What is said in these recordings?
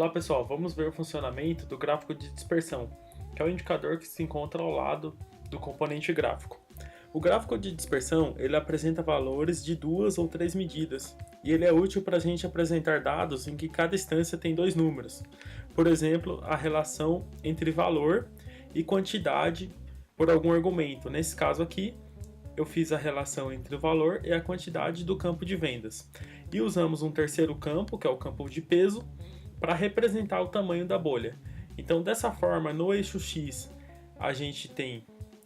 Olá pessoal, vamos ver o funcionamento do gráfico de dispersão, que é o indicador que se encontra ao lado do componente gráfico. O gráfico de dispersão ele apresenta valores de 2 ou 3 medidas, e ele é útil para a gente apresentar dados em que cada instância tem dois números. Por exemplo, a relação entre valor e quantidade por algum argumento. Nesse caso aqui, eu fiz a relação entre o valor e a quantidade do campo de vendas. E usamos um terceiro campo, que é o campo de peso, para representar o tamanho da bolha. Então, dessa forma, no eixo X, a gente tem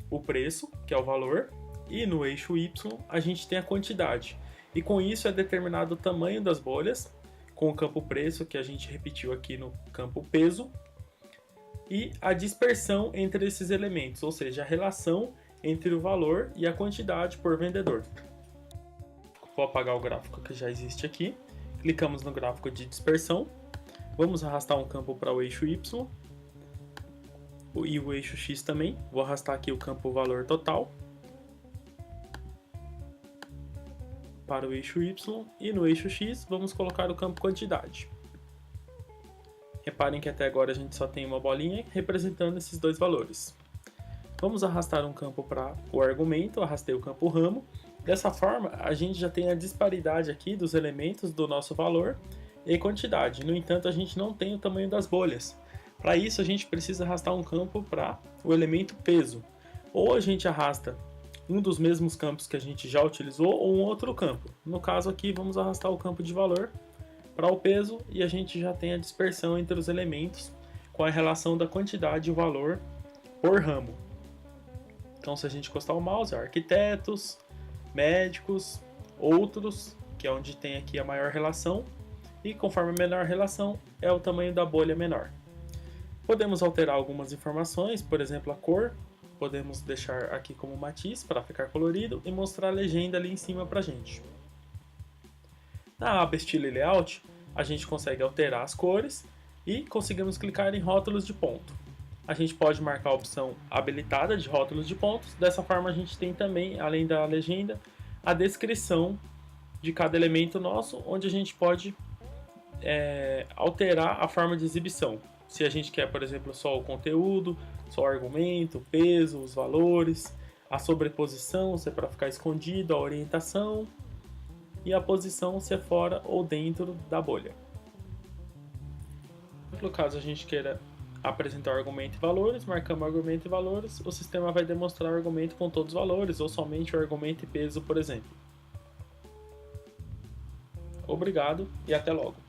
o preço, que é o valor, e no eixo Y, a gente tem a quantidade. E com isso é determinado o tamanho das bolhas, com o campo preço, que a gente repetiu aqui no campo peso, e a dispersão entre esses elementos, ou seja, a relação entre o valor e a quantidade por vendedor. Vou apagar o gráfico que já existe aqui. Clicamos no gráfico de dispersão. Vamos arrastar um campo para o eixo Y e o eixo X também. Vou arrastar aqui o campo valor total para o eixo Y e no eixo X vamos colocar o campo quantidade. Reparem que até agora a gente só tem uma bolinha representando esses dois valores. Vamos arrastar um campo para o argumento, arrastei o campo ramo. Dessa forma, a gente já tem a disparidade aqui dos elementos do nosso valor e quantidade. No entanto, a gente não tem o tamanho das bolhas. Para isso, a gente precisa arrastar um campo para o elemento peso. Ou a gente arrasta um dos mesmos campos que a gente já utilizou ou um outro campo. No caso aqui, vamos arrastar o campo de valor para o peso e a gente já tem a dispersão entre os elementos com a relação da quantidade e o valor por ramo. Então, se a gente encostar o mouse, arquitetos, médicos, outros, que é onde tem aqui a maior relação, e conforme a menor relação, é o tamanho da bolha menor. Podemos alterar algumas informações, por exemplo, a cor, podemos deixar aqui como matiz para ficar colorido e mostrar a legenda ali em cima para a gente. Na aba Estilo e Layout, a gente consegue alterar as cores e conseguimos clicar em rótulos de ponto. A gente pode marcar a opção habilitada de rótulos de pontos, dessa forma a gente tem também, além da legenda, a descrição de cada elemento nosso, onde a gente pode alterar a forma de exibição. Se a gente quer, por exemplo, só o conteúdo, só o argumento, o peso, os valores, a sobreposição, se é para ficar escondido, a orientação e a posição, se é fora ou dentro da bolha. No caso a gente queira apresentar o argumento e valores, marcamos o argumento e valores, o sistema vai demonstrar o argumento com todos os valores ou somente o argumento e peso, por exemplo. Obrigado e até logo!